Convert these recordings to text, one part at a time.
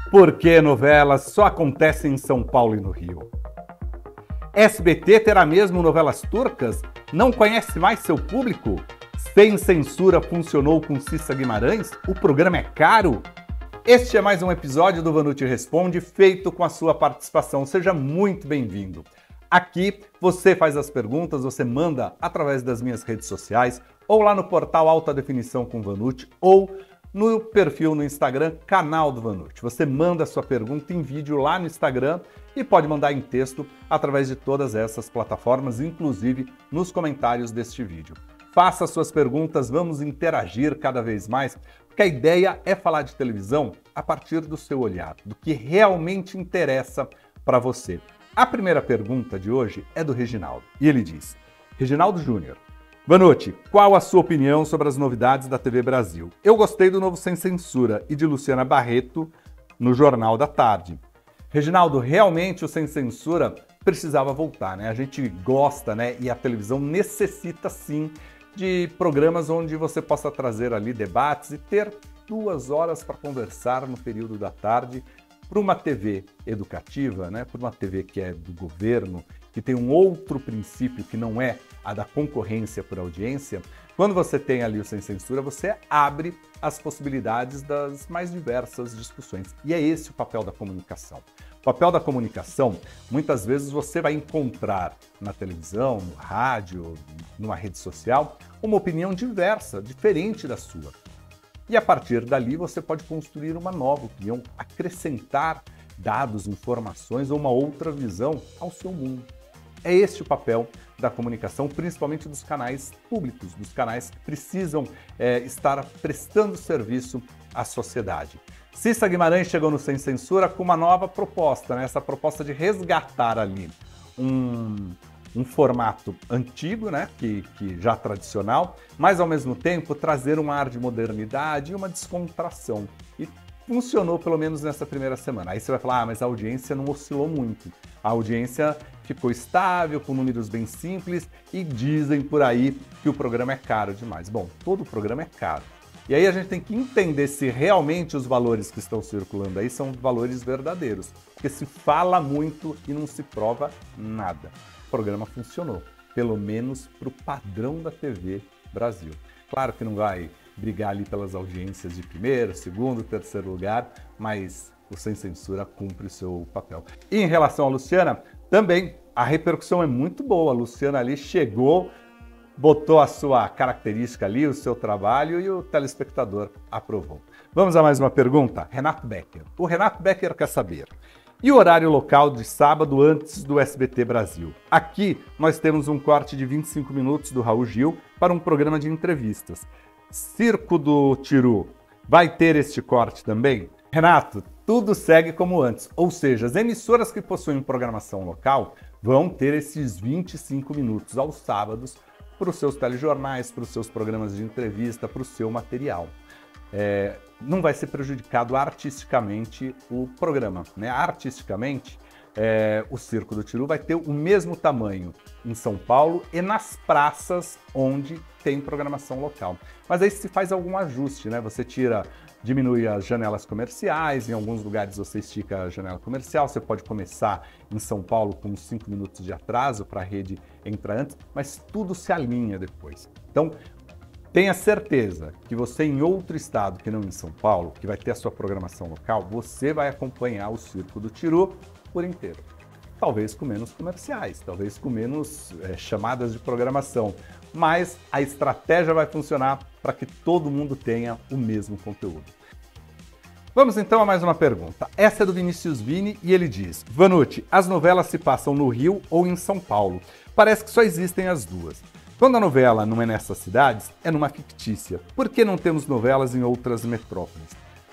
Por que novelas só acontecem em São Paulo e no Rio? SBT terá mesmo novelas turcas? Não conhece mais seu público? Sem Censura funcionou com Cissa Guimarães? O programa é caro? Este é mais um episódio do Vanucci Responde, feito com a sua participação. Seja muito bem-vindo. Aqui você faz as perguntas, você manda através das minhas redes sociais, ou lá no portal Alta Definição com Vanucci, ou no perfil no Instagram, canal do Vanucci. Você manda a sua pergunta em vídeo lá no Instagram e pode mandar em texto através de todas essas plataformas, inclusive nos comentários deste vídeo. Faça suas perguntas, vamos interagir cada vez mais, porque a ideia é falar de televisão a partir do seu olhar, do que realmente interessa para você. A primeira pergunta de hoje é do Reginaldo, e ele diz: Reginaldo Júnior, Vanucci, qual a sua opinião sobre as novidades da TV Brasil? Eu gostei do novo Sem Censura e de Luciana Barreto no Jornal da Tarde. Reginaldo, realmente o Sem Censura precisava voltar, né? A gente gosta, né? E a televisão necessita sim de programas onde você possa trazer ali debates e ter 2 horas para conversar no período da tarde para uma TV educativa, né? Para uma TV que é do governo, que tem um outro princípio que não é a da concorrência por audiência. Quando você tem ali o Sem Censura, você abre as possibilidades das mais diversas discussões. E é esse o papel da comunicação. O papel da comunicação, muitas vezes você vai encontrar na televisão, no rádio, numa rede social, uma opinião diversa, diferente da sua. E a partir dali você pode construir uma nova opinião, acrescentar dados, informações ou uma outra visão ao seu mundo. É este o papel da comunicação, principalmente dos canais públicos, dos canais que precisam estar prestando serviço à sociedade. Cissa Guimarães chegou no Sem Censura com uma nova proposta, né? Essa proposta de resgatar ali um formato antigo, né? que já tradicional, mas ao mesmo tempo trazer um ar de modernidade e uma descontração. E funcionou pelo menos nessa primeira semana. Aí você vai falar, mas a audiência não oscilou muito. A audiência ficou estável, com números bem simples, e dizem por aí que o programa é caro demais. Bom, todo programa é caro. E aí a gente tem que entender se realmente os valores que estão circulando aí são valores verdadeiros. Porque se fala muito e não se prova nada. O programa funcionou, pelo menos para o padrão da TV Brasil. Claro que não vai brigar ali pelas audiências de primeiro, segundo, terceiro lugar, mas o Sem Censura cumpre o seu papel. E em relação a Luciana, também a repercussão é muito boa. A Luciana ali chegou, botou a sua característica ali, o seu trabalho, e o telespectador aprovou. Vamos a mais uma pergunta? Renato Becker. O Renato Becker quer saber: e o horário local de sábado antes do SBT Brasil? Aqui nós temos um corte de 25 minutos do Raul Gil para um programa de entrevistas. Circo do Tiru vai ter este corte também? Renato, tudo segue como antes, ou seja, as emissoras que possuem programação local vão ter esses 25 minutos aos sábados para os seus telejornais, para os seus programas de entrevista, para o seu material. Não vai ser prejudicado artisticamente o programa, né? Artisticamente, o Circo do Tiru vai ter o mesmo tamanho em São Paulo e nas praças onde tem programação local. Mas aí se faz algum ajuste, né? Você diminui as janelas comerciais, em alguns lugares você estica a janela comercial, você pode começar em São Paulo com 5 minutos de atraso para a rede entrar antes, mas tudo se alinha depois. Então, tenha certeza que você em outro estado que não em São Paulo, que vai ter a sua programação local, você vai acompanhar o Circo do Tiru por inteiro. Talvez com menos comerciais, talvez com menos chamadas de programação, mas a estratégia vai funcionar para que todo mundo tenha o mesmo conteúdo. Vamos então a mais uma pergunta. Essa é do Vinícius Vini e ele diz: Vanucci, as novelas se passam no Rio ou em São Paulo? Parece que só existem as duas. Quando a novela não é nessas cidades, é numa fictícia. Por que não temos novelas em outras metrópoles?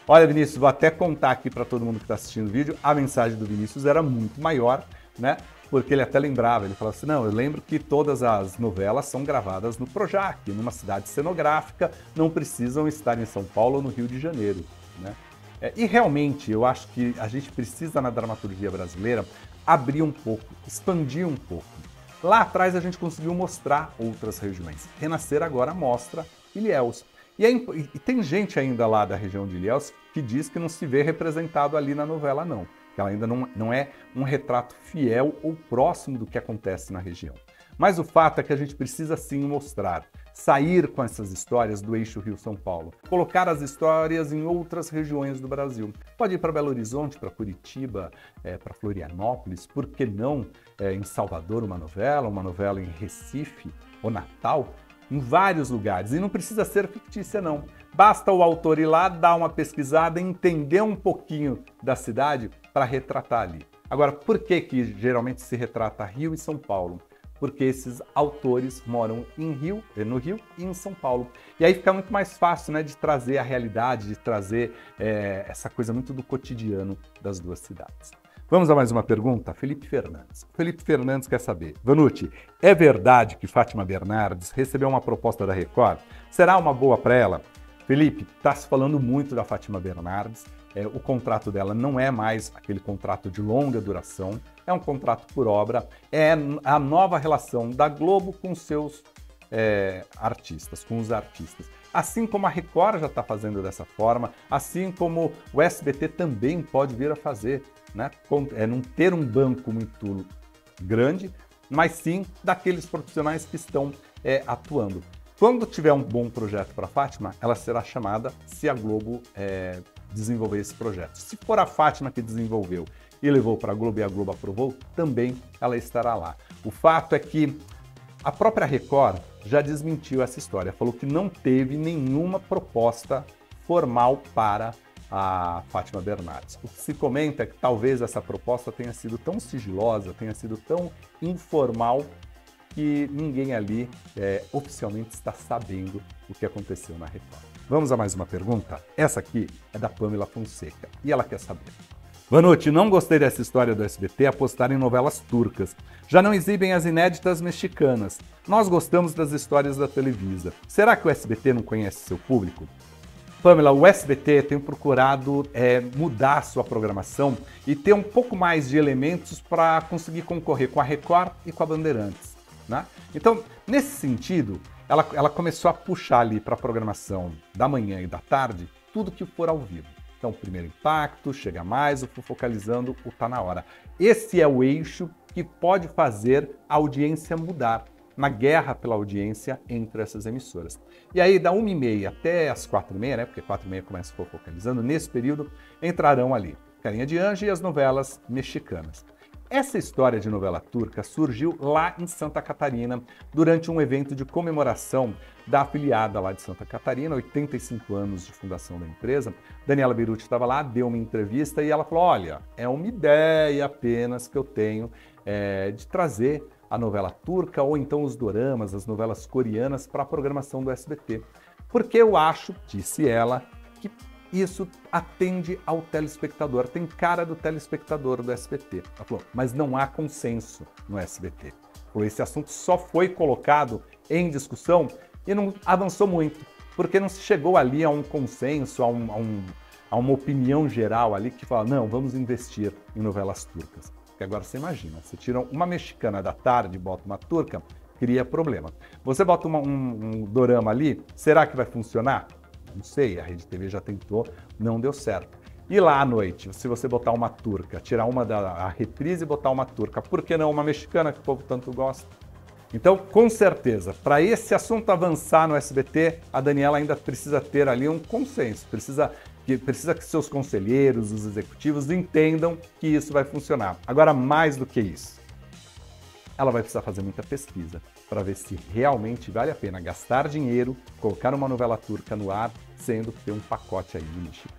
Olha, Vinícius, vou até contar aqui para todo mundo que está assistindo o vídeo, a mensagem do Vinícius era muito maior, né? Porque ele até lembrava, ele falava assim, não, eu lembro que todas as novelas são gravadas no Projac, numa cidade cenográfica, não precisam estar em São Paulo ou no Rio de Janeiro, né? E realmente, eu acho que a gente precisa, na dramaturgia brasileira, abrir um pouco, expandir um pouco. Lá atrás a gente conseguiu mostrar outras regiões. Renascer agora mostra Ilhéus. E tem gente ainda lá da região de Ilhéus que diz que não se vê representado ali na novela, não. Que ela ainda não é um retrato fiel ou próximo do que acontece na região. Mas o fato é que a gente precisa sim mostrar, sair com essas histórias do eixo Rio-São Paulo, colocar as histórias em outras regiões do Brasil. Pode ir para Belo Horizonte, para Curitiba, para Florianópolis, por que não em Salvador uma novela em Recife ou Natal, em vários lugares. E não precisa ser fictícia, não. Basta o autor ir lá, dar uma pesquisada, entender um pouquinho da cidade para retratar ali. Agora, por que geralmente se retrata Rio e São Paulo? Porque esses autores moram no Rio e em São Paulo. E aí fica muito mais fácil, né, de trazer a realidade, de trazer essa coisa muito do cotidiano das duas cidades. Vamos a mais uma pergunta? Felipe Fernandes. Felipe Fernandes quer saber. Vanucci, é verdade que Fátima Bernardes recebeu uma proposta da Record? Será uma boa para ela? Felipe, está se falando muito da Fátima Bernardes. O contrato dela não é mais aquele contrato de longa duração, é um contrato por obra, é a nova relação da Globo com seus artistas, com os artistas. Assim como a Record já está fazendo dessa forma, assim como o SBT também pode vir a fazer, né? Não ter um banco muito grande, mas sim daqueles profissionais que estão atuando. Quando tiver um bom projeto para a Fátima, ela será chamada se a Globo desenvolver esse projeto. Se for a Fátima que desenvolveu e levou para a Globo e a Globo aprovou, também ela estará lá. O fato é que a própria Record já desmentiu essa história, falou que não teve nenhuma proposta formal para a Fátima Bernardes. O que se comenta é que talvez essa proposta tenha sido tão sigilosa, tenha sido tão informal, que ninguém ali oficialmente está sabendo o que aconteceu na Record. Vamos a mais uma pergunta? Essa aqui é da Pamela Fonseca e ela quer saber. Vanucci, não gostei dessa história do SBT apostar em novelas turcas. Já não exibem as inéditas mexicanas. Nós gostamos das histórias da Televisa. Será que o SBT não conhece seu público? Pamela, o SBT tem procurado mudar sua programação e ter um pouco mais de elementos para conseguir concorrer com a Record e com a Bandeirantes, né? Então, nesse sentido, ela começou a puxar ali para a programação da manhã e da tarde tudo que for ao vivo. Então, Primeiro Impacto, Chega Mais, o Fofocalizando, o Tá Na Hora. Esse é o eixo que pode fazer a audiência mudar, na guerra pela audiência entre essas emissoras. E aí, da 1h30 até as 4h30, né, porque 4h30 começa o Fofocalizando, nesse período entrarão ali Carinha de Anjo e as novelas mexicanas. Essa história de novela turca surgiu lá em Santa Catarina, durante um evento de comemoração da afiliada lá de Santa Catarina, 85 anos de fundação da empresa. Daniela Beruti estava lá, deu uma entrevista e ela falou, olha, é uma ideia apenas que eu tenho de trazer a novela turca ou então os doramas, as novelas coreanas para a programação do SBT. Porque eu acho, disse ela, que isso atende ao telespectador, tem cara do telespectador do SBT. Ela falou, mas não há consenso no SBT. Falou, esse assunto só foi colocado em discussão e não avançou muito, porque não se chegou ali a um consenso, a uma opinião geral ali que fala, não, vamos investir em novelas turcas. Porque agora você imagina, você tira uma mexicana da tarde e bota uma turca, cria problema. Você bota um dorama ali, será que vai funcionar? Não sei, a Rede TV já tentou, não deu certo. E lá à noite, se você botar uma turca, tirar uma da reprise e botar uma turca, por que não uma mexicana que o povo tanto gosta? Então, com certeza, para esse assunto avançar no SBT, a Daniela ainda precisa ter ali um consenso, precisa que seus conselheiros, os executivos entendam que isso vai funcionar. Agora, mais do que isso, ela vai precisar fazer muita pesquisa para ver se realmente vale a pena gastar dinheiro, colocar uma novela turca no ar, sendo que tem um pacote aí de mexicanas.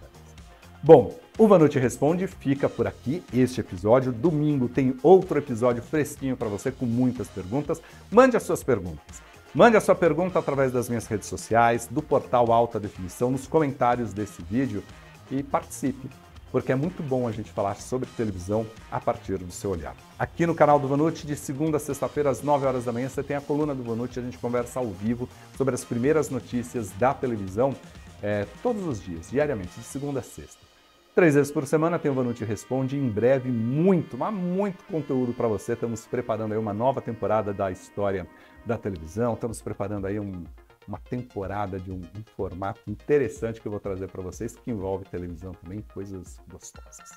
Bom, o Vanucci Responde fica por aqui, este episódio. Domingo tem outro episódio fresquinho para você com muitas perguntas. Mande as suas perguntas. Mande a sua pergunta através das minhas redes sociais, do portal Alta Definição, nos comentários desse vídeo e participe, porque é muito bom a gente falar sobre televisão a partir do seu olhar. Aqui no canal do Vanucci, de segunda a sexta-feira, às 9 horas da manhã, você tem a coluna do Vanucci, a gente conversa ao vivo sobre as primeiras notícias da televisão, todos os dias, diariamente, de segunda a sexta. 3 vezes por semana tem o Vanucci Responde, em breve muito, mas muito conteúdo para você. Estamos preparando aí uma nova temporada da história da televisão, estamos preparando aí um uma temporada de um formato interessante que eu vou trazer para vocês, que envolve televisão também, coisas gostosas.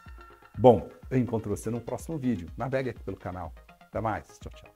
Bom, eu encontro você no próximo vídeo. Navegue aqui pelo canal. Até mais. Tchau, tchau.